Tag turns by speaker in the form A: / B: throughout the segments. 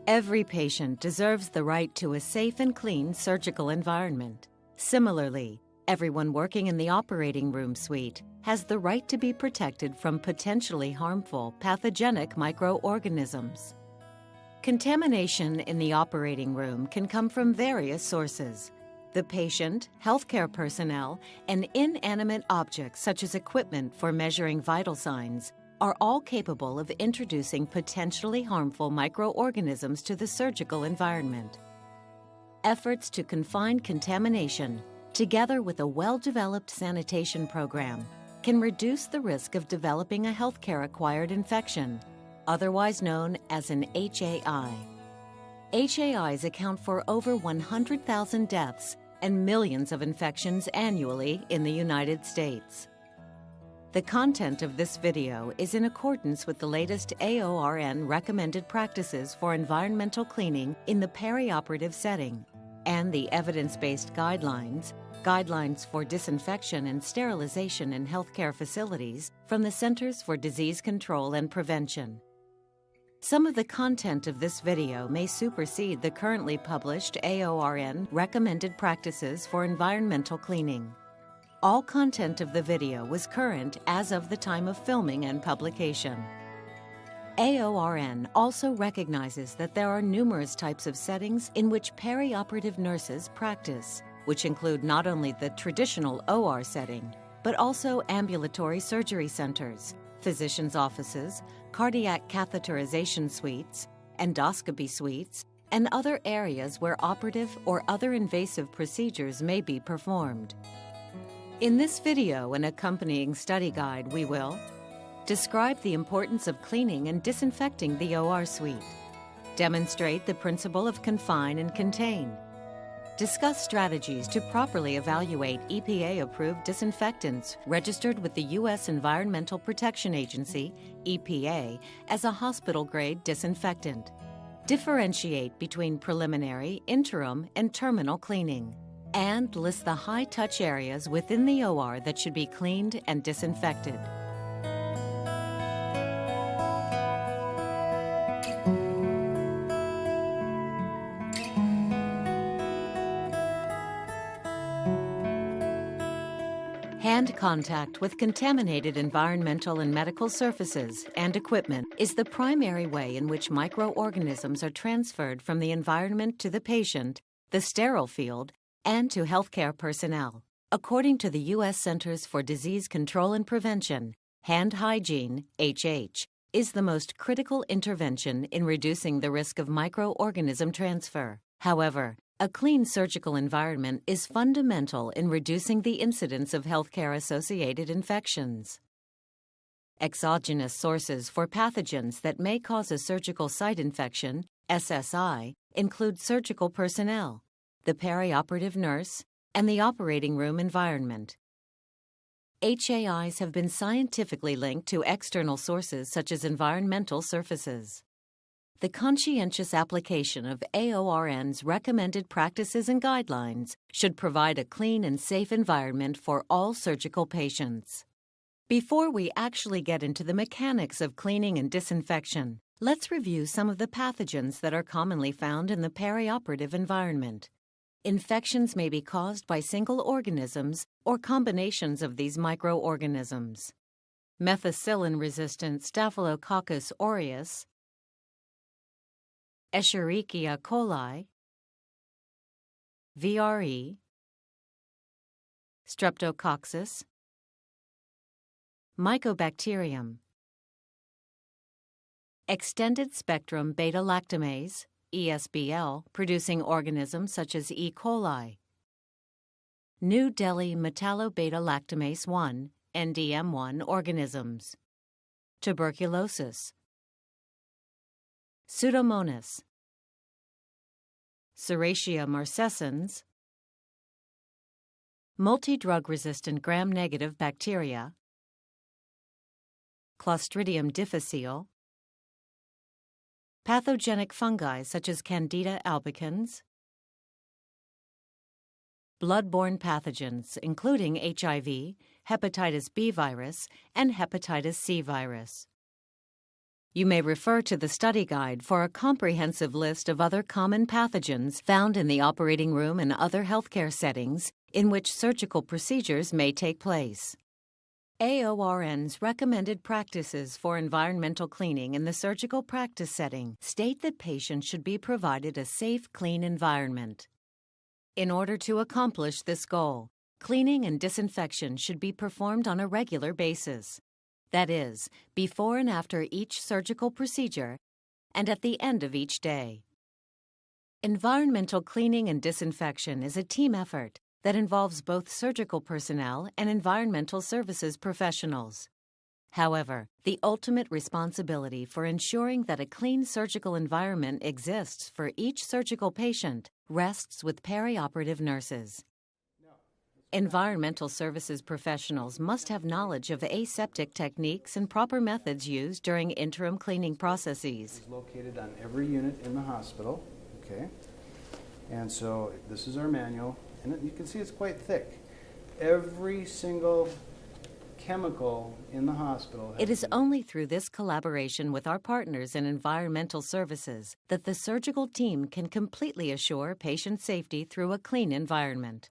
A: Every patient deserves the right to a safe and clean surgical environment. Similarly, everyone working in the operating room suite has the right to be protected from potentially harmful pathogenic microorganisms. Contamination in the operating room can come from various sources. The patient, healthcare personnel, and inanimate objects such as equipment for measuring vital signs are all capable of introducing potentially harmful microorganisms to the surgical environment. Efforts to confine contamination, together with a well-developed sanitation program, can reduce the risk of developing a healthcare-acquired infection, otherwise known as an HAI. HAIs account for over 100,000 deaths and millions of infections annually in the United States. The content of this video is in accordance with the latest AORN recommended practices for environmental cleaning in the perioperative setting, and the evidence-based guidelines for disinfection and sterilization in healthcare facilities from the Centers for Disease Control and Prevention. Some of the content of this video may supersede the currently published AORN recommended practices for environmental cleaning. All content of the video was current as of the time of filming and publication. AORN also recognizes that there are numerous types of settings in which perioperative nurses practice, which include not only the traditional OR setting, but also ambulatory surgery centers, physicians' offices, cardiac catheterization suites, endoscopy suites, and other areas where operative or other invasive procedures may be performed. In this video and accompanying study guide, we will describe the importance of cleaning and disinfecting the OR suite, demonstrate the principle of confine and contain, discuss strategies to properly evaluate EPA-approved disinfectants registered with the U.S. Environmental Protection Agency, EPA, as a hospital-grade disinfectant, differentiate between preliminary, interim, and terminal cleaning, and list the high-touch areas within the OR that should be cleaned and disinfected. Hand contact with contaminated environmental and medical surfaces and equipment is the primary way in which microorganisms are transferred from the environment to the patient, the sterile field, and to healthcare personnel. According to the U.S. Centers for Disease Control and Prevention, hand hygiene, HH, is the most critical intervention in reducing the risk of microorganism transfer. However, a clean surgical environment is fundamental in reducing the incidence of healthcare-associated infections. Exogenous sources for pathogens that may cause a surgical site infection, SSI, include surgical personnel, the perioperative nurse, and the operating room environment. HAIs have been scientifically linked to external sources such as environmental surfaces. The conscientious application of AORN's recommended practices and guidelines should provide a clean and safe environment for all surgical patients. Before we actually get into the mechanics of cleaning and disinfection, let's review some of the pathogens that are commonly found in the perioperative environment. Infections may be caused by single organisms or combinations of these microorganisms. Methicillin-resistant Staphylococcus aureus, Escherichia coli, VRE, Streptococcus, Mycobacterium, extended-spectrum beta-lactamase, ESBL, producing organisms such as E. coli, New Delhi metallobeta-lactamase 1, NDM1 organisms, tuberculosis, Pseudomonas, Serratia marcescens, multi-drug-resistant gram-negative bacteria, Clostridium difficile, pathogenic fungi such as Candida albicans, blood-borne pathogens including HIV, hepatitis B virus, and hepatitis C virus. You may refer to the study guide for a comprehensive list of other common pathogens found in the operating room and other healthcare settings in which surgical procedures may take place. AORN's recommended practices for environmental cleaning in the surgical practice setting state that patients should be provided a safe, clean environment. In order to accomplish this goal, cleaning and disinfection should be performed on a regular basis. That is, before and after each surgical procedure and at the end of each day. Environmental cleaning and disinfection is a team effort that involves both surgical personnel and environmental services professionals. However, the ultimate responsibility for ensuring that a clean surgical environment exists for each surgical patient rests with perioperative nurses. Environmental services professionals must have knowledge of aseptic techniques and proper methods used during interim cleaning processes.
B: It's located on every unit in the hospital, okay? And so this is our manual, and you can see it's quite thick. Every single chemical in the hospital.
A: It is only through this collaboration with our partners in environmental services that the surgical team can completely assure patient safety through a clean environment.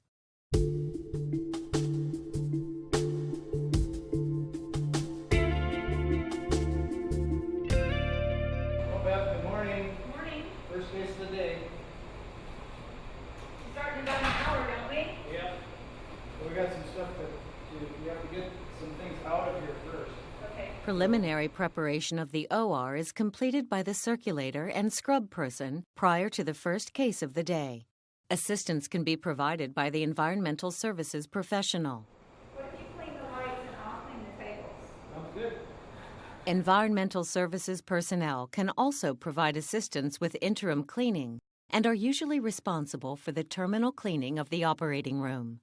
A: Preliminary preparation of the OR is completed by the circulator and scrub person prior to the first case of the day. Assistance can be provided by the environmental services professional.
C: What if you clean the lights and I'll clean the tables?
B: Sounds good.
A: Environmental services personnel can also provide assistance with interim cleaning and are usually responsible for the terminal cleaning of the operating room.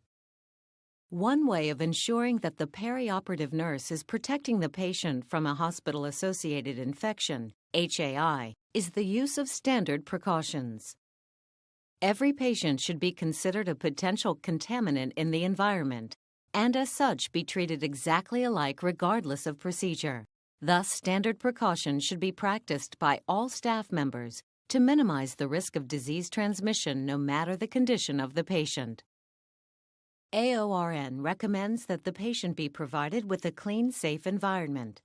A: One way of ensuring that the perioperative nurse is protecting the patient from a hospital-associated infection, HAI, is the use of standard precautions. Every patient should be considered a potential contaminant in the environment and as such be treated exactly alike regardless of procedure. Thus, standard precautions should be practiced by all staff members to minimize the risk of disease transmission no matter the condition of the patient. AORN recommends that the patient be provided with a clean, safe environment.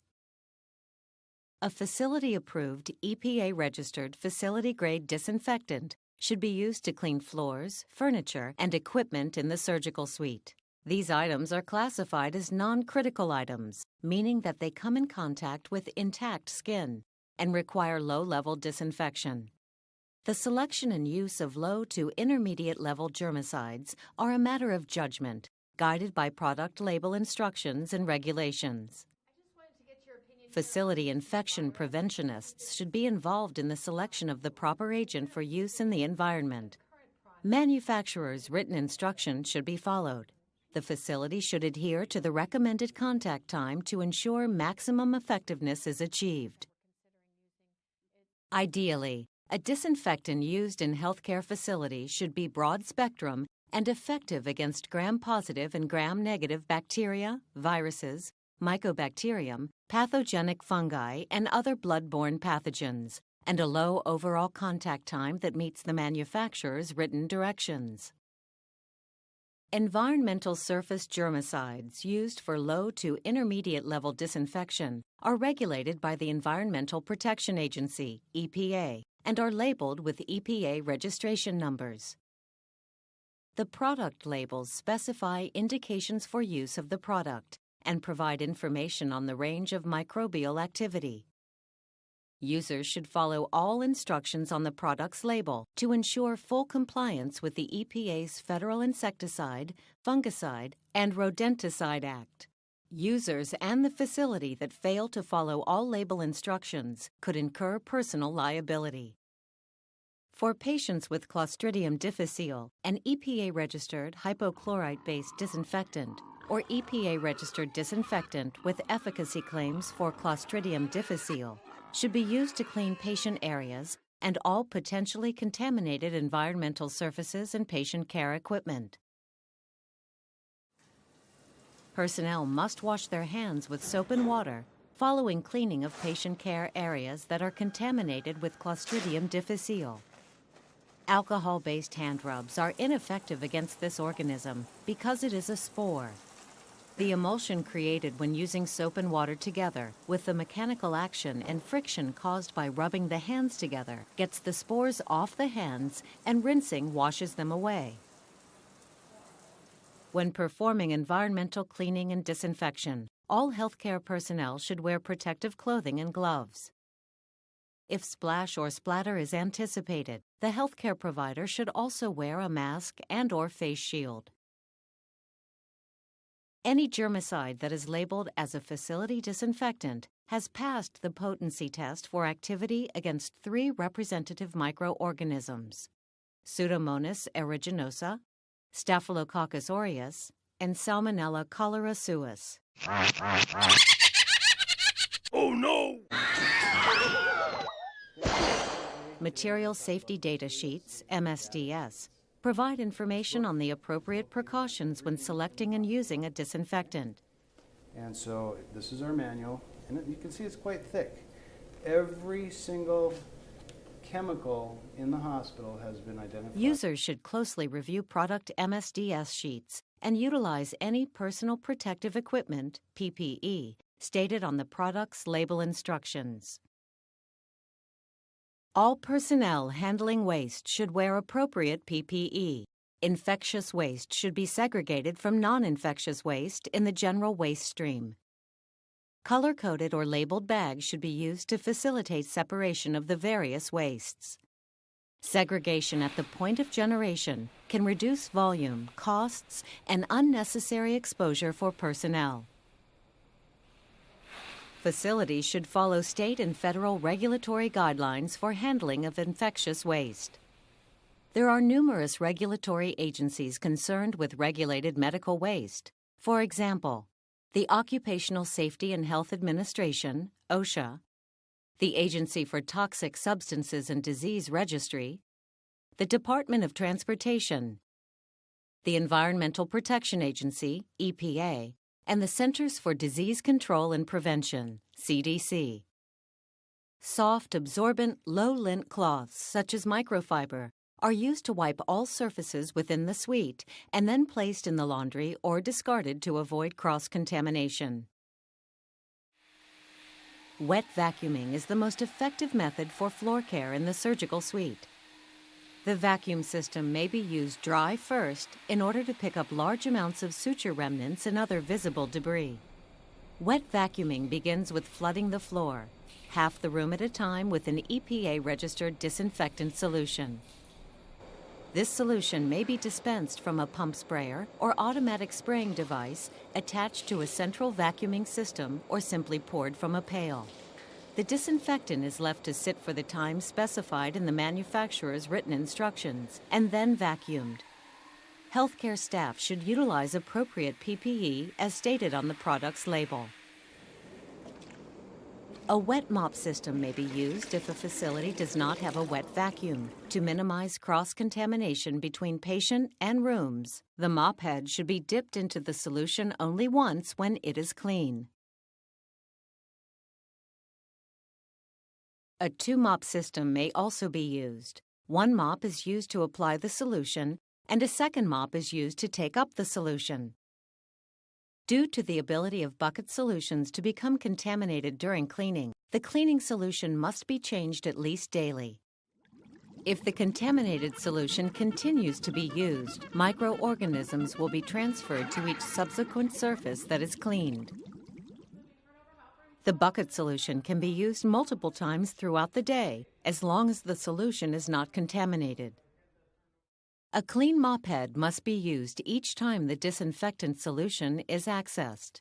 A: A facility-approved, EPA-registered facility-grade disinfectant should be used to clean floors, furniture, and equipment in the surgical suite. These items are classified as non-critical items, meaning that they come in contact with intact skin and require low-level disinfection. The selection and use of low to intermediate level germicides are a matter of judgment, guided by product label instructions and regulations. Facility infection preventionists should be involved in the selection of the proper agent for use in the environment. Manufacturers' written instructions should be followed. The facility should adhere to the recommended contact time to ensure maximum effectiveness is achieved. Ideally, a disinfectant used in healthcare facilities should be broad-spectrum and effective against gram-positive and gram-negative bacteria, viruses, mycobacterium, pathogenic fungi, and other blood-borne pathogens, and a low overall contact time that meets the manufacturer's written directions. Environmental surface germicides used for low to intermediate level disinfection are regulated by the Environmental Protection Agency, EPA, and are labeled with EPA registration numbers. The product labels specify indications for use of the product and provide information on the range of microbial activity. Users should follow all instructions on the product's label to ensure full compliance with the EPA's Federal Insecticide, Fungicide, and Rodenticide Act. Users and the facility that fail to follow all label instructions could incur personal liability. For patients with Clostridium difficile, an EPA-registered hypochlorite-based disinfectant or EPA-registered disinfectant with efficacy claims for Clostridium difficile should be used to clean patient areas and all potentially contaminated environmental surfaces and patient care equipment. Personnel must wash their hands with soap and water following cleaning of patient care areas that are contaminated with Clostridium difficile. Alcohol-based hand rubs are ineffective against this organism because it is a spore. The emulsion created when using soap and water together, with the mechanical action and friction caused by rubbing the hands together, gets the spores off the hands and rinsing washes them away. When performing environmental cleaning and disinfection, all healthcare personnel should wear protective clothing and gloves. If splash or splatter is anticipated, the healthcare provider should also wear a mask and/or face shield. Any germicide that is labeled as a facility disinfectant has passed the potency test for activity against 3 representative microorganisms: Pseudomonas aeruginosa, Staphylococcus aureus, and Salmonella cholera suis.
D: Oh no!
A: Material Safety Data Sheets, MSDS, provide information on the appropriate precautions when selecting and using a disinfectant.
B: And so this is our manual, and you can see it's quite thick. Every single chemical in the hospital has been identified.
A: Users should closely review product MSDS sheets and utilize any personal protective equipment, PPE, stated on the product's label instructions. All personnel handling waste should wear appropriate PPE. Infectious waste should be segregated from non-infectious waste in the general waste stream. Color-coded or labeled bags should be used to facilitate separation of the various wastes. Segregation at the point of generation can reduce volume, costs, and unnecessary exposure for personnel. Facilities should follow state and federal regulatory guidelines for handling of infectious waste. There are numerous regulatory agencies concerned with regulated medical waste. For example, the Occupational Safety and Health Administration, OSHA, the Agency for Toxic Substances and Disease Registry, the Department of Transportation, the Environmental Protection Agency, EPA, and the Centers for Disease Control and Prevention, CDC. Soft, absorbent, low-lint cloths, such as microfiber, are used to wipe all surfaces within the suite and then placed in the laundry or discarded to avoid cross-contamination. Wet vacuuming is the most effective method for floor care in the surgical suite. The vacuum system may be used dry first in order to pick up large amounts of suture remnants and other visible debris. Wet vacuuming begins with flooding the floor, half the room at a time, with an EPA-registered disinfectant solution. This solution may be dispensed from a pump sprayer or automatic spraying device attached to a central vacuuming system or simply poured from a pail. The disinfectant is left to sit for the time specified in the manufacturer's written instructions and then vacuumed. Healthcare staff should utilize appropriate PPE as stated on the product's label. A wet mop system may be used if a facility does not have a wet vacuum to minimize cross-contamination between patient and rooms. The mop head should be dipped into the solution only once when it is clean. A 2-mop system may also be used. One mop is used to apply the solution, and a second mop is used to take up the solution. Due to the ability of bucket solutions to become contaminated during cleaning, the cleaning solution must be changed at least daily. If the contaminated solution continues to be used, microorganisms will be transferred to each subsequent surface that is cleaned. The bucket solution can be used multiple times throughout the day, as long as the solution is not contaminated. A clean mop head must be used each time the disinfectant solution is accessed.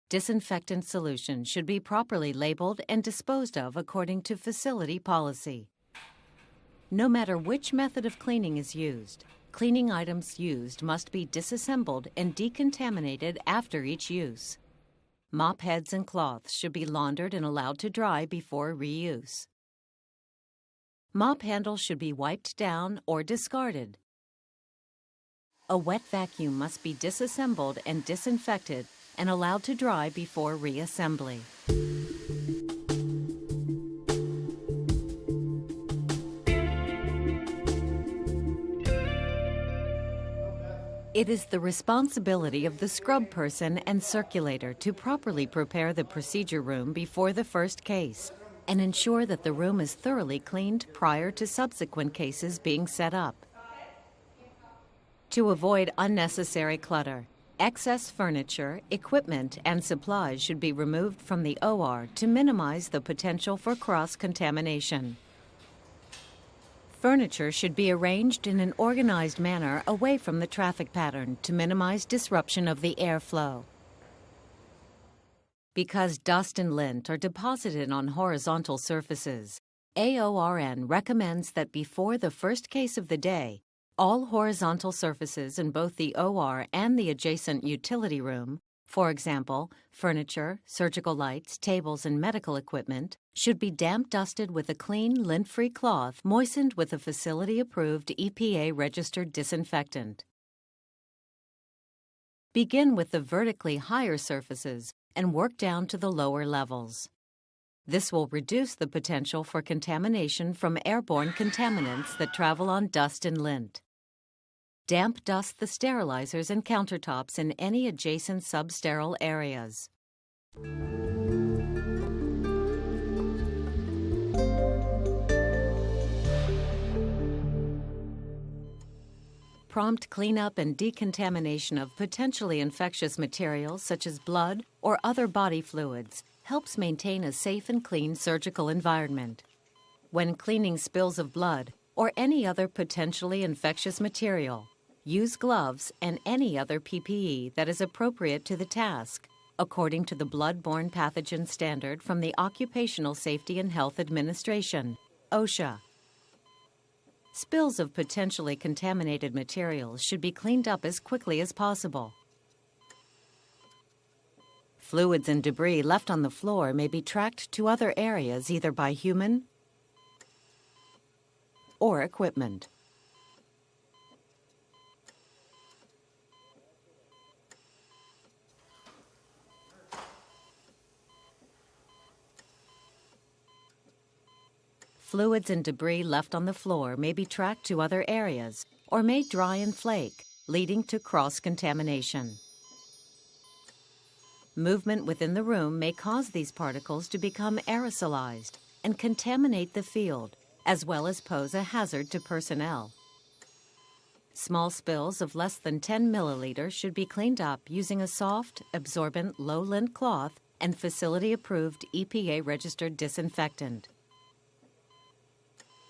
A: Disinfectant solution should be properly labeled and disposed of according to facility policy. No matter which method of cleaning is used, cleaning items used must be disassembled and decontaminated after each use. Mop heads and cloths should be laundered and allowed to dry before reuse. Mop handles should be wiped down or discarded. A wet vacuum must be disassembled and disinfected and allowed to dry before reassembly. It is the responsibility of the scrub person and circulator to properly prepare the procedure room before the first case and ensure that the room is thoroughly cleaned prior to subsequent cases being set up. To avoid unnecessary clutter, excess furniture, equipment, and supplies should be removed from the OR to minimize the potential for cross-contamination. Furniture should be arranged in an organized manner away from the traffic pattern to minimize disruption of the airflow. Because dust and lint are deposited on horizontal surfaces, AORN recommends that before the first case of the day, all horizontal surfaces in both the OR and the adjacent utility room, for example, furniture, surgical lights, tables, and medical equipment, should be damp dusted with a clean, lint-free cloth moistened with a facility-approved EPA-registered disinfectant. Begin with the vertically higher surfaces and work down to the lower levels. This will reduce the potential for contamination from airborne contaminants that travel on dust and lint. Damp dust the sterilizers and countertops in any adjacent substerile areas. Prompt cleanup and decontamination of potentially infectious materials such as blood or other body fluids helps maintain a safe and clean surgical environment. When cleaning spills of blood or any other potentially infectious material, use gloves and any other PPE that is appropriate to the task, according to the Blood-Borne Pathogen Standard from the Occupational Safety and Health Administration, OSHA. Spills of potentially contaminated materials should be cleaned up as quickly as possible. Fluids and debris left on the floor may be tracked to other areas either by human or equipment. Fluids and debris left on the floor may be tracked to other areas or may dry and flake, leading to cross-contamination. Movement within the room may cause these particles to become aerosolized and contaminate the field, as well as pose a hazard to personnel. Small spills of less than 10 milliliters should be cleaned up using a soft, absorbent, low-lint cloth and facility-approved EPA-registered disinfectant.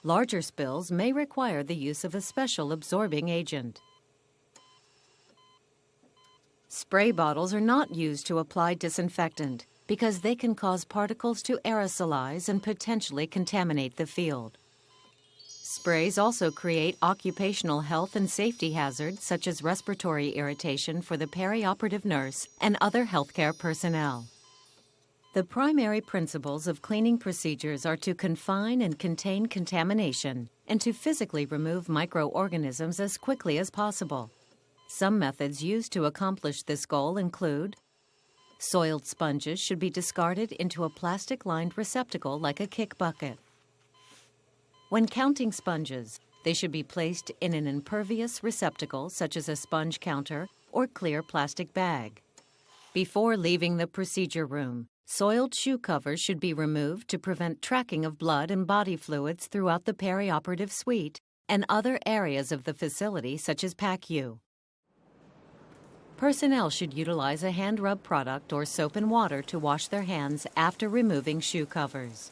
A: Larger spills may require the use of a special absorbing agent. Spray bottles are not used to apply disinfectant because they can cause particles to aerosolize and potentially contaminate the field. Sprays also create occupational health and safety hazards such as respiratory irritation for the perioperative nurse and other healthcare personnel. The primary principles of cleaning procedures are to confine and contain contamination and to physically remove microorganisms as quickly as possible. Some methods used to accomplish this goal include: soiled sponges should be discarded into a plastic-lined receptacle like a kick bucket. When counting sponges, they should be placed in an impervious receptacle such as a sponge counter or clear plastic bag. Before leaving the procedure room, soiled shoe covers should be removed to prevent tracking of blood and body fluids throughout the perioperative suite and other areas of the facility such as PACU. Personnel should utilize a hand rub product or soap and water to wash their hands after removing shoe covers.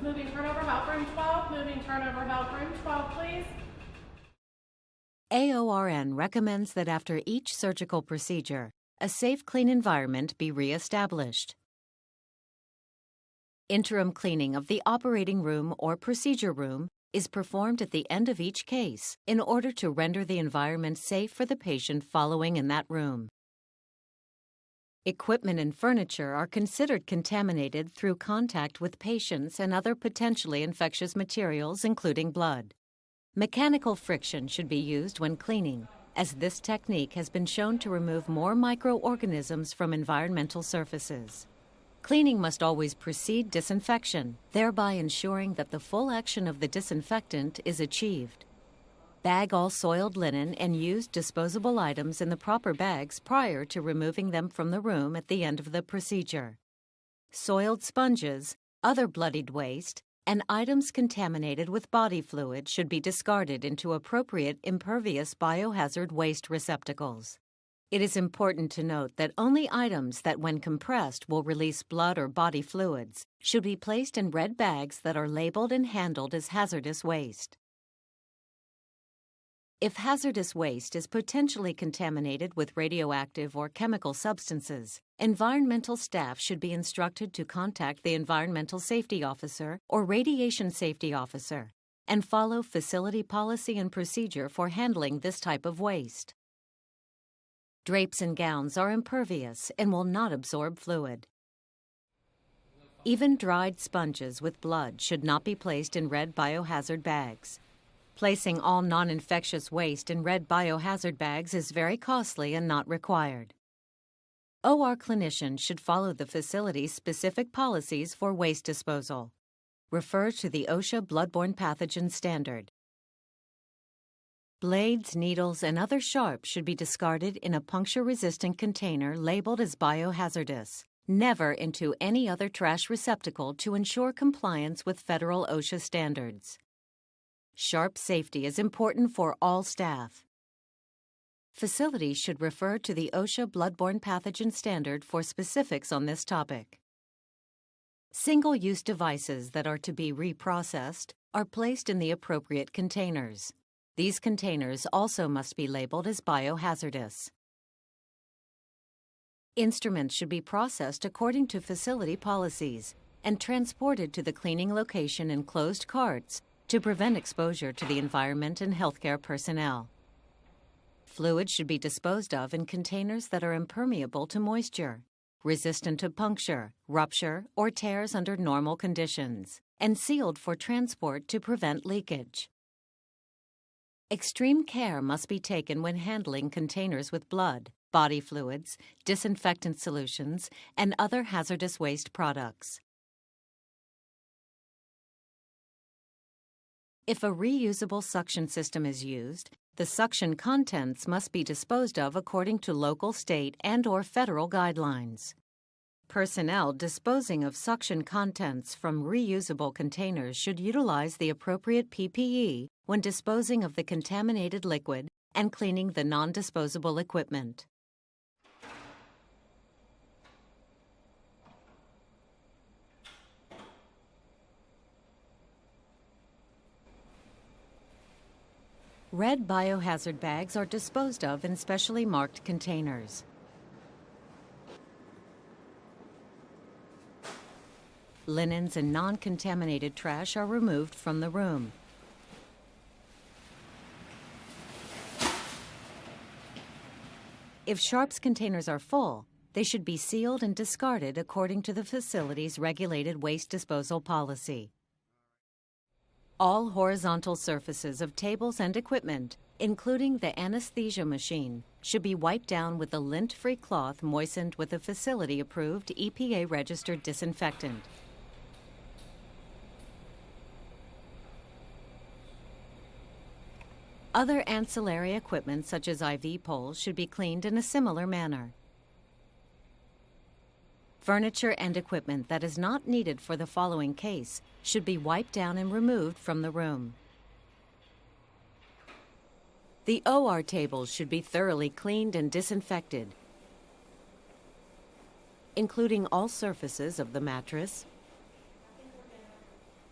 C: Moving turnover help room 12, moving turnover help room 12, please.
A: AORN recommends that after each surgical procedure, a safe, clean environment be reestablished. Interim cleaning of the operating room or procedure room is performed at the end of each case in order to render the environment safe for the patient following in that room. Equipment and furniture are considered contaminated through contact with patients and other potentially infectious materials, including blood. Mechanical friction should be used when cleaning, as this technique has been shown to remove more microorganisms from environmental surfaces. Cleaning must always precede disinfection, thereby ensuring that the full action of the disinfectant is achieved. Bag all soiled linen and use disposable items in the proper bags prior to removing them from the room at the end of the procedure. Soiled sponges, other bloodied waste, and items contaminated with body fluid should be discarded into appropriate impervious biohazard waste receptacles. It is important to note that only items that, when compressed, will release blood or body fluids should be placed in red bags that are labeled and handled as hazardous waste. If hazardous waste is potentially contaminated with radioactive or chemical substances, environmental staff should be instructed to contact the environmental safety officer or radiation safety officer and follow facility policy and procedure for handling this type of waste. Drapes and gowns are impervious and will not absorb fluid. Even dried sponges with blood should not be placed in red biohazard bags. Placing all non-infectious waste in red biohazard bags is very costly and not required. OR clinicians should follow the facility's specific policies for waste disposal. Refer to the OSHA Bloodborne Pathogen Standard. Blades, needles, and other sharps should be discarded in a puncture-resistant container labeled as biohazardous, never into any other trash receptacle to ensure compliance with federal OSHA standards. Sharp safety is important for all staff. Facilities should refer to the OSHA Bloodborne Pathogen Standard for specifics on this topic. Single-use devices that are to be reprocessed are placed in the appropriate containers. These containers also must be labeled as biohazardous. Instruments should be processed according to facility policies and transported to the cleaning location in closed carts to prevent exposure to the environment and healthcare personnel. Fluid should be disposed of in containers that are impermeable to moisture, resistant to puncture, rupture, or tears under normal conditions, and sealed for transport to prevent leakage. Extreme care must be taken when handling containers with blood, body fluids, disinfectant solutions, and other hazardous waste products. If a reusable suction system is used, the suction contents must be disposed of according to local, state, and/or federal guidelines. Personnel disposing of suction contents from reusable containers should utilize the appropriate PPE when disposing of the contaminated liquid and cleaning the non-disposable equipment. Red biohazard bags are disposed of in specially marked containers. Linens and non-contaminated trash are removed from the room. If sharps containers are full, they should be sealed and discarded according to the facility's regulated waste disposal policy. All horizontal surfaces of tables and equipment, including the anesthesia machine, should be wiped down with a lint-free cloth moistened with a facility-approved EPA-registered disinfectant. Other ancillary equipment such as IV poles should be cleaned in a similar manner. Furniture and equipment that is not needed for the following case should be wiped down and removed from the room. The OR tables should be thoroughly cleaned and disinfected, including all surfaces of the mattress,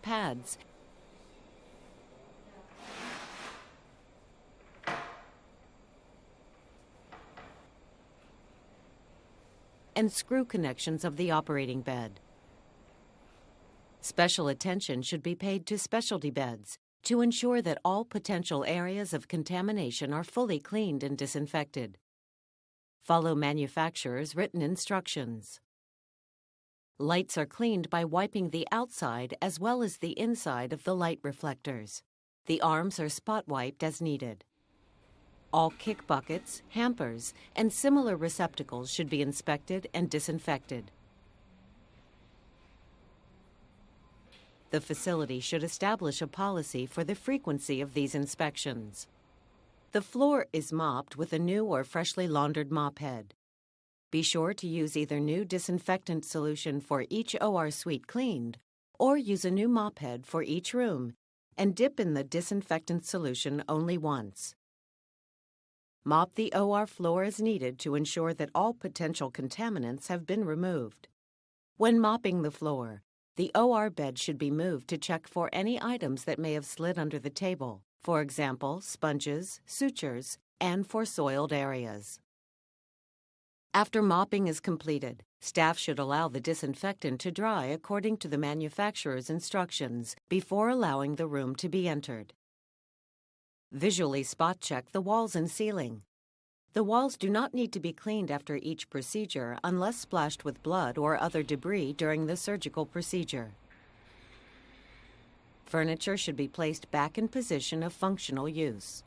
A: pads, and screw connections of the operating bed. Special attention should be paid to specialty beds to ensure that all potential areas of contamination are fully cleaned and disinfected. Follow manufacturer's written instructions. Lights are cleaned by wiping the outside as well as the inside of the light reflectors. The arms are spot wiped as needed. All kick buckets, hampers, and similar receptacles should be inspected and disinfected. The facility should establish a policy for the frequency of these inspections. The floor is mopped with a new or freshly laundered mop head. Be sure to use either new disinfectant solution for each OR suite cleaned, or use a new mop head for each room, and dip in the disinfectant solution only once. Mop the OR floor as needed to ensure that all potential contaminants have been removed. When mopping the floor, the OR bed should be moved to check for any items that may have slid under the table, for example, sponges, sutures, and for soiled areas. After mopping is completed, staff should allow the disinfectant to dry according to the manufacturer's instructions before allowing the room to be entered. Visually spot check the walls and ceiling. The walls do not need to be cleaned after each procedure unless splashed with blood or other debris during the surgical procedure. Furniture should be placed back in position of functional use.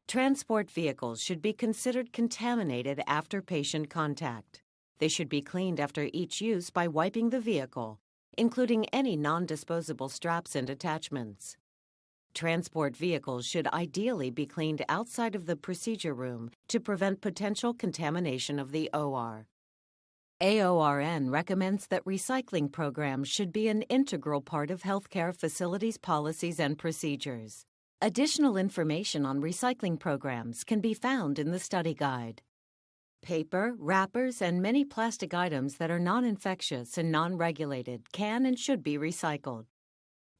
A: Transport vehicles should be considered contaminated after patient contact. They should be cleaned after each use by wiping the vehicle, including any non-disposable straps and attachments. Transport vehicles should ideally be cleaned outside of the procedure room to prevent potential contamination of the OR. AORN recommends that recycling programs should be an integral part of healthcare facilities' policies and procedures. Additional information on recycling programs can be found in the study guide. Paper, wrappers, and many plastic items that are non-infectious and non-regulated can and should be recycled.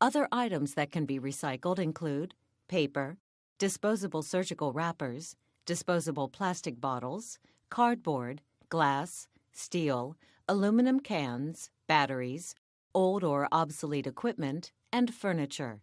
A: Other items that can be recycled include paper, disposable surgical wrappers, disposable plastic bottles, cardboard, glass, steel, aluminum cans, batteries, old or obsolete equipment, and furniture.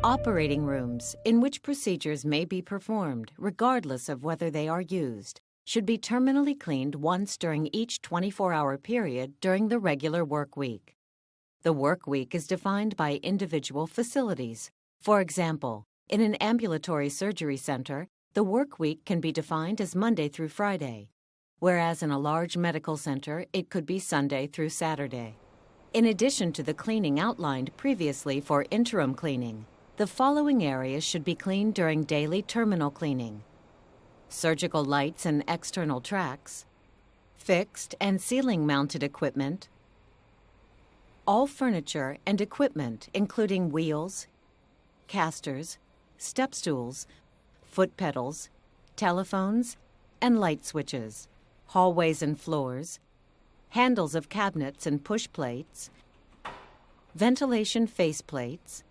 A: Operating rooms, in which procedures may be performed, regardless of whether they are used, should be terminally cleaned once during each 24-hour period during the regular work week. The work week is defined by individual facilities. For example, in an ambulatory surgery center, the work week can be defined as Monday through Friday, whereas in a large medical center, it could be Sunday through Saturday. In addition to the cleaning outlined previously for interim cleaning, the following areas should be cleaned during daily terminal cleaning: surgical lights and external tracks, fixed and ceiling-mounted equipment, all furniture and equipment including wheels, casters, step stools, foot pedals, telephones, and light switches, hallways and floors, handles of cabinets and push plates, ventilation face plates,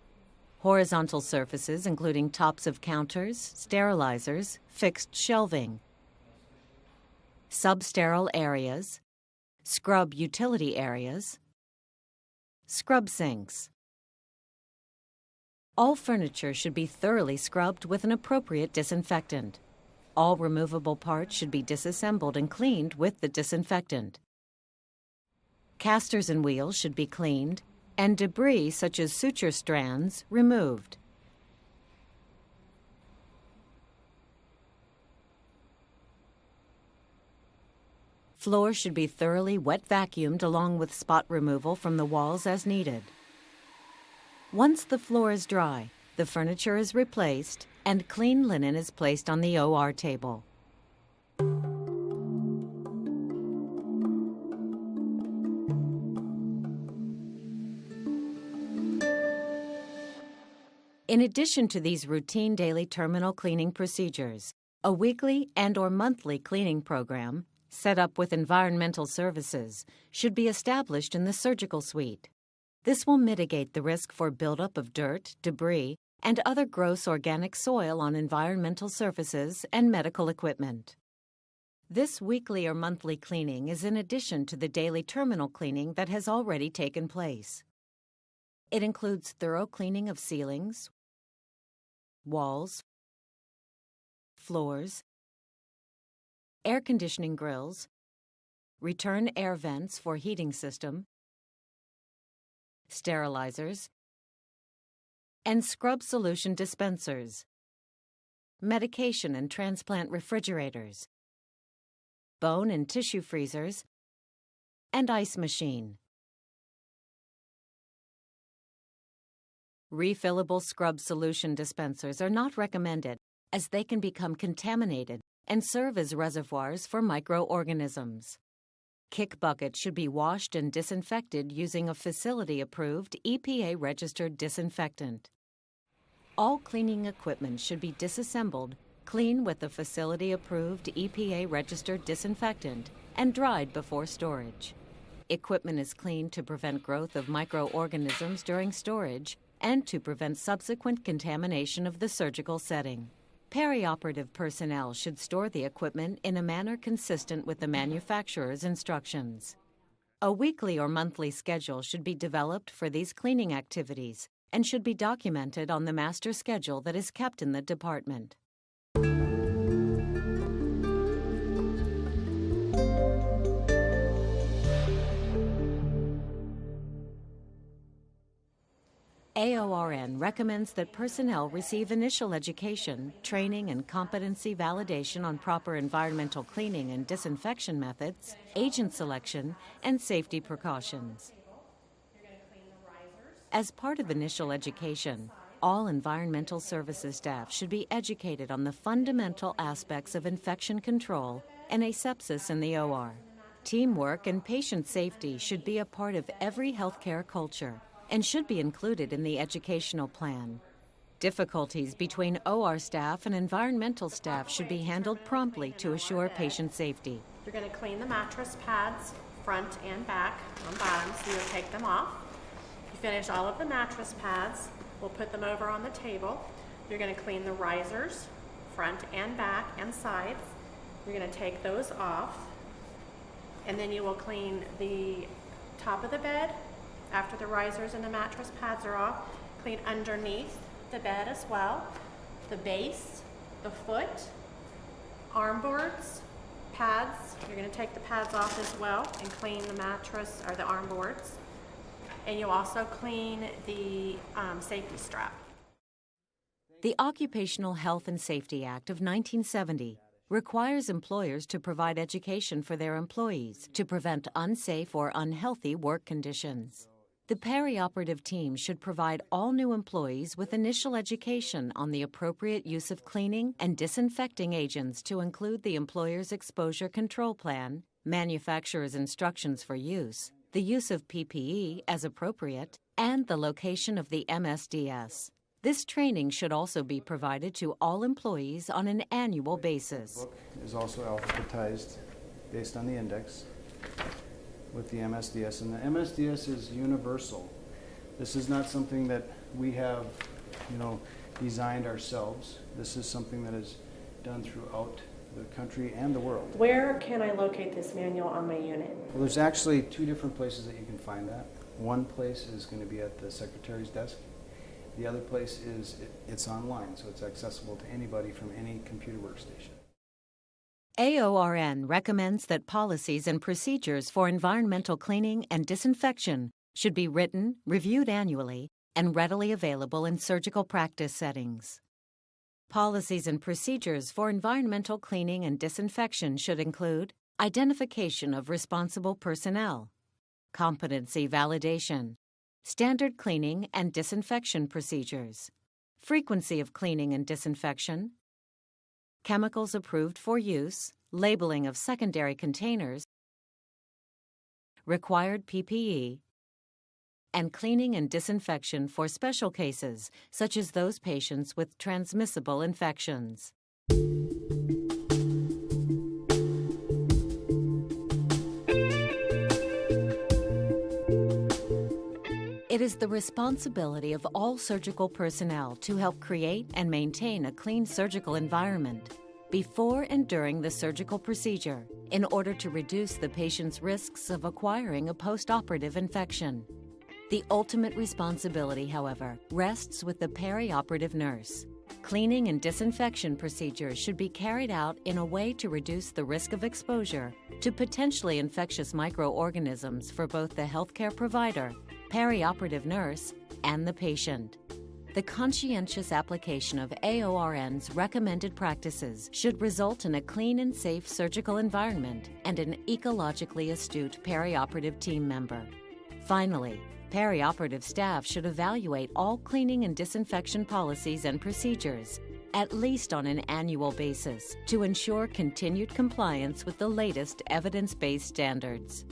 A: horizontal surfaces including tops of counters, sterilizers, fixed shelving, substerile areas, scrub utility areas, scrub sinks. All furniture should be thoroughly scrubbed with an appropriate disinfectant. All removable parts should be disassembled and cleaned with the disinfectant. Casters and wheels should be cleaned, and debris such as suture strands removed. Floor should be thoroughly wet vacuumed along with spot removal from the walls as needed. Once the floor is dry, the furniture is replaced and clean linen is placed on the OR table. In addition to these routine daily terminal cleaning procedures, a weekly and/or monthly cleaning program, set up with environmental services, should be established in the surgical suite. This will mitigate the risk for buildup of dirt, debris, and other gross organic soil on environmental surfaces and medical equipment. This weekly or monthly cleaning is in addition to the daily terminal cleaning that has already taken place. It includes thorough cleaning of ceilings, walls, floors, air conditioning grills, return air vents for heating system, sterilizers, and scrub solution dispensers, medication and transplant refrigerators, bone and tissue freezers, and ice machine. Refillable scrub solution dispensers are not recommended as they can become contaminated and serve as reservoirs for microorganisms. Kick buckets should be washed and disinfected using a facility-approved EPA-registered disinfectant. All cleaning equipment should be disassembled, clean with a facility-approved EPA-registered disinfectant, and dried before storage. Equipment is cleaned to prevent growth of microorganisms during storage and to prevent subsequent contamination of the surgical setting. Perioperative personnel should store the equipment in a manner consistent with the manufacturer's instructions. A weekly or monthly schedule should be developed for these cleaning activities and should be documented on the master schedule that is kept in the department. AORN recommends that personnel receive initial education, training, and competency validation on proper environmental cleaning and disinfection methods, agent selection, and safety precautions. As part of initial education, all environmental services staff should be educated on the fundamental aspects of infection control and asepsis in the OR. Teamwork and patient safety should be a part of every healthcare culture and should be included in the educational plan. Difficulties between OR staff and environmental staff should be handled promptly to assure patient safety.
C: You're going to clean the mattress pads, front and back, on bottom, so you'll take them off. You finish all of the mattress pads, we'll put them over on the table. You're going to clean the risers, front and back and sides. You're going to take those off, and then you will clean the top of the bed. After the risers and the mattress pads are off, clean underneath the bed as well, the base, the foot, arm boards, pads. You're going to take the pads off as well and clean the mattress or the arm boards. And you also clean the safety strap.
A: The Occupational Health and Safety Act of 1970 requires employers to provide education for their employees to prevent unsafe or unhealthy work conditions. The perioperative team should provide all new employees with initial education on the appropriate use of cleaning and disinfecting agents to include the employer's exposure control plan, manufacturer's instructions for use, the use of PPE as appropriate, and the location of the MSDS. This training should also be provided to all employees on an annual basis.
B: The book is also alphabetized based on the index with the MSDS, and the MSDS is universal. This is not something that we have, designed ourselves. This is something that is done throughout the country and the world.
C: Where can I locate this manual on my unit?
B: Well, there's actually two different places that you can find that. One place is going to be at the secretary's desk. The other place is it's online, so it's accessible to anybody from any computer workstation.
A: AORN recommends that policies and procedures for environmental cleaning and disinfection should be written, reviewed annually, and readily available in surgical practice settings. Policies and procedures for environmental cleaning and disinfection should include identification of responsible personnel, competency validation, standard cleaning and disinfection procedures, frequency of cleaning and disinfection, chemicals approved for use, labeling of secondary containers, required PPE, and cleaning and disinfection for special cases, such as those patients with transmissible infections. It is the responsibility of all surgical personnel to help create and maintain a clean surgical environment. before and during the surgical procedure in order to reduce the patient's risks of acquiring a postoperative infection. The ultimate responsibility, however, rests with the perioperative nurse. Cleaning and disinfection procedures should be carried out in a way to reduce the risk of exposure to potentially infectious microorganisms for both the healthcare provider, perioperative nurse, and the patient. The conscientious application of AORN's recommended practices should result in a clean and safe surgical environment and an ecologically astute perioperative team member. Finally, perioperative staff should evaluate all cleaning and disinfection policies and procedures, at least on an annual basis, to ensure continued compliance with the latest evidence-based standards.